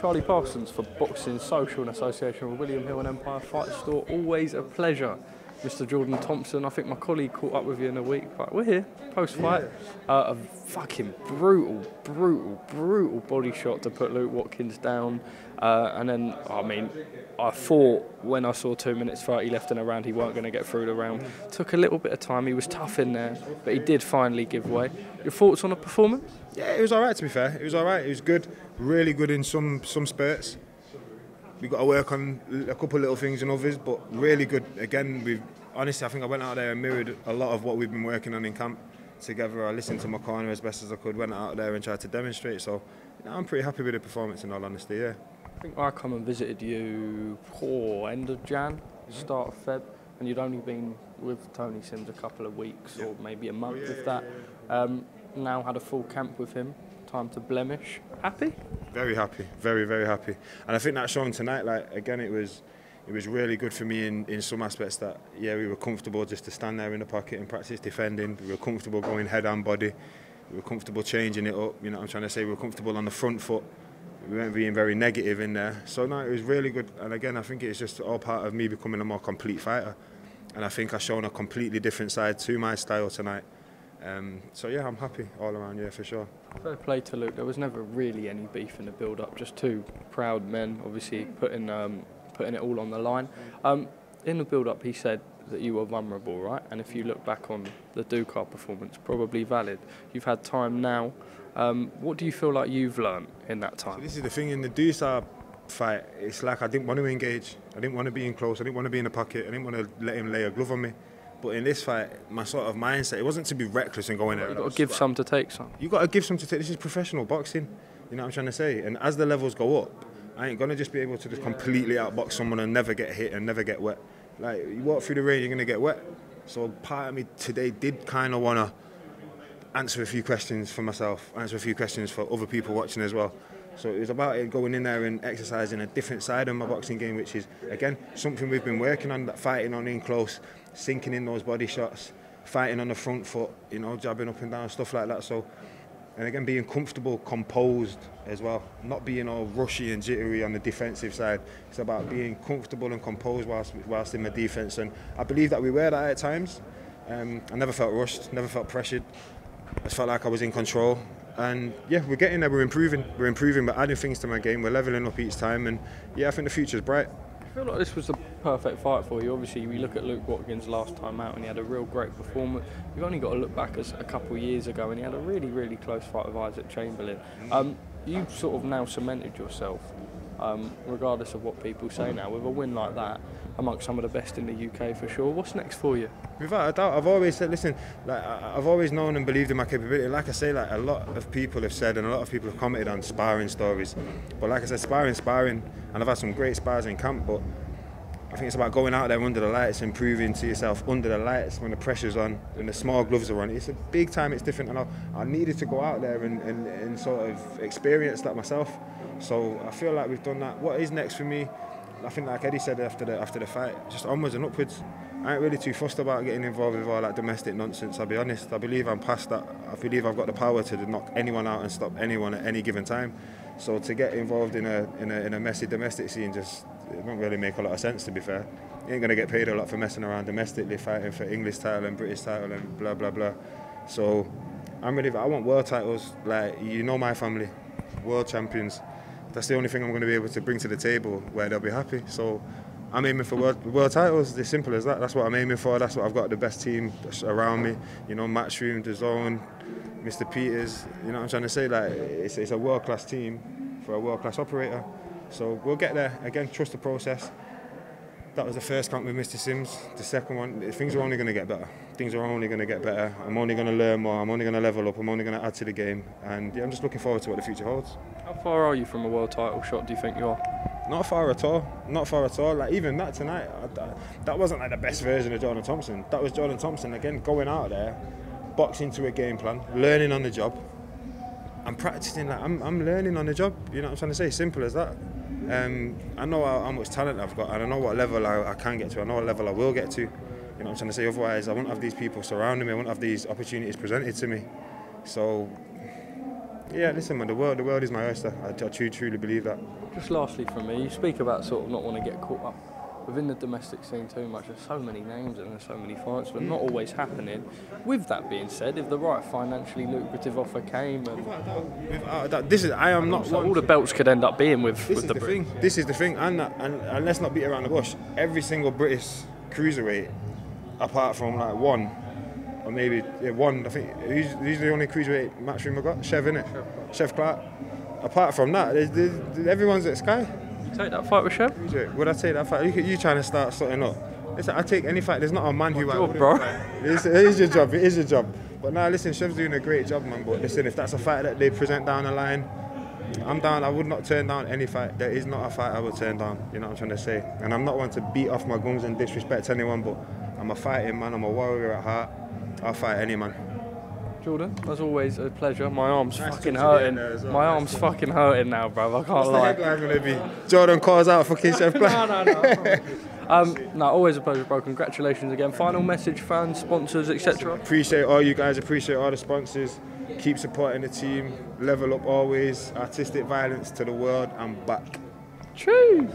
Charlie Parsons for Boxing Social in association with William Hill and Empire Fight Store. Always a pleasure. Mr. Jordan Thompson, I think my colleague caught up with you in a week, but we're here, post-fight. A fucking brutal body shot to put Luke Watkins down. And then, I mean, I thought when I saw 2 minutes 30 left in a round, he weren't going to get through the round. Took a little bit of time, he was tough in there, but he did finally give way. Your thoughts on the performance? Yeah, it was all right, to be fair. It was all right, it was good, really good in some spurts. We've got to work on a couple of little things in others, but really good. Again, honestly, I think I went out there and mirrored a lot of what we've been working on in camp together. I listened to my corner as best as I could, went out there and tried to demonstrate. So I'm pretty happy with the performance, in all honesty, yeah. I think I come and visited you end of Jan, start of Feb, and you'd only been with Tony Sims a couple of weeks or maybe a month, if that. Now had a full camp with him. Time to blemish. Happy? Very happy, very happy. And I think that shown tonight, like, again, it was really good for me in some aspects that, yeah, we were comfortable just to stand there in the pocket and practice defending. We were comfortable going head and body. We were comfortable changing it up. You know what I'm trying to say? We were comfortable on the front foot. We weren't being very negative in there. So, no, it was really good. And again, I think it's just all part of me becoming a more complete fighter. And I think I've shown a completely different side to my style tonight. So yeah, I'm happy all around, yeah, for sure. Fair play to Luke. There was never really any beef in the build-up. Just two proud men, obviously putting it all on the line. In the build-up, he said that you were vulnerable, right? And if you look back on the Ducar performance, probably valid. You've had time now. What do you feel like you've learned in that time? So this is the thing in the Ducar fight. It's like I didn't want to engage. I didn't want to be in close. I didn't want to be in the pocket. I didn't want to let him lay a glove on me. But in this fight, my sort of mindset, it wasn't to be reckless and go in there. You've got to give some to take some. You've got to give some to take. This is professional boxing. You know what I'm trying to say? And as the levels go up, I ain't going to just be able to just completely outbox someone and never get hit and never get wet. Like, you walk through the rain, you're going to get wet. So part of me today did kind of want to answer a few questions for myself, answer a few questions for other people watching as well. So it was about it going in there and exercising a different side of my boxing game, which is, again, something we've been working on, fighting on in close, sinking in those body shots, fighting on the front foot, you know, jabbing up and down, stuff like that. So, and again, being comfortable, composed as well, not being all rushy and jittery on the defensive side. It's about being comfortable and composed whilst in the defence. And I believe that we were that at times. I never felt rushed, never felt pressured. I just felt like I was in control. And yeah, we're getting there, we're improving, we're adding things to my game, we're levelling up each time, and yeah, I think the future's bright. I feel like this was the perfect fight for you. Obviously, we look at Luke Watkins last time out and he had a real great performance. You've only got to look back as a couple of years ago and he had a really close fight with Isaac Chamberlain. You've sort of now cemented yourself, regardless of what people say now, with a win like that, amongst some of the best in the UK for sure. What's next for you? Without a doubt, I've always said, listen, like, I've always known and believed in my capability. Like I say, like, a lot of people have said and a lot of people have commented on sparring stories. But like I said, sparring, and I've had some great spars in camp, but I think it's about going out there under the lights and proving to yourself under the lights when the pressure's on, when the small gloves are on. It's a big time, it's different, and I needed to go out there and sort of experience that myself. So I feel like we've done that. What is next for me? I think, like Eddie said after the fight, just onwards and upwards. I ain't really too fussed about getting involved with all that domestic nonsense, I'll be honest. I believe I'm past that. I believe I've got the power to knock anyone out and stop anyone at any given time. So to get involved in a messy domestic scene just, it don't really make a lot of sense, to be fair. You ain't going to get paid a lot for messing around domestically, fighting for English title and British title and blah blah blah. So I want world titles, like, you know, my family, world champions. That's the only thing I'm going to be able to bring to the table where they'll be happy. So I'm aiming for world titles. It's simple as that. That's what I'm aiming for. That's what I've got, the best team around me. You know, Matchroom, The Zone, Mr. Peters. You know what I'm trying to say? Like, it's a world-class team for a world-class operator. So we'll get there. Again, trust the process. That was the first camp with Mr. Sims. The second one, things are only going to get better. Things are only going to get better. I'm only going to learn more. I'm only going to level up. I'm only going to add to the game. And yeah, I'm just looking forward to what the future holds. How far are you from a world title shot, do you think you are? Not far at all. Not far at all. Like, even that tonight, that wasn't like the best version of Jordan Thompson. That was Jordan Thompson, again, going out there, boxing to a game plan, learning on the job. I'm practicing, like, I'm learning on the job. You know what I'm trying to say? Simple as that. I know how much talent I've got, and I know what level I can get to. I know what level I will get to. You know what I'm trying to say? Otherwise, I won't have these people surrounding me. I won't have these opportunities presented to me. So Yeah, listen, man, the world is my oyster. I truly believe that. Just lastly from me, you speak about sort of not want to get caught up within the domestic scene too much. There's so many names and there's so many fights, but not always happening. With that being said, if the right financially lucrative offer came, and I am not. so all the belts could end up being with the Brits. This is the thing, and let's not beat around the bush. Every single British cruiserweight, apart from like one, or maybe one. I think who's the only cruiserweight matchroom I got? Chev, innit? Chef Clark. Apart from that, everyone's at Sky. Take that fight with Chev? Would I take that fight? You trying to start something up? Listen, I take any fight. There's not a man who I wouldn't bro. fight. It is your job. It is your job. But now, listen, Chev's doing a great job, man. But listen, if that's a fight that they present down the line, I'm down. I would not turn down any fight. There is not a fight I would turn down. You know what I'm trying to say? And I'm not one to beat off my gums and disrespect anyone, but I'm a fighting man. I'm a warrior at heart. I'll fight any man. Jordan, as always, a pleasure. My arm's fucking hurting. My arm's fucking hurting now, bruv. I can't lie. What's the headline gonna be? Jordan calls out fucking Chef Clark. No, always a pleasure, bro. Congratulations again. Final message, fans, sponsors, etc. Appreciate all you guys. Appreciate all the sponsors. Keep supporting the team. Level up always. Artistic violence to the world. I'm back. True.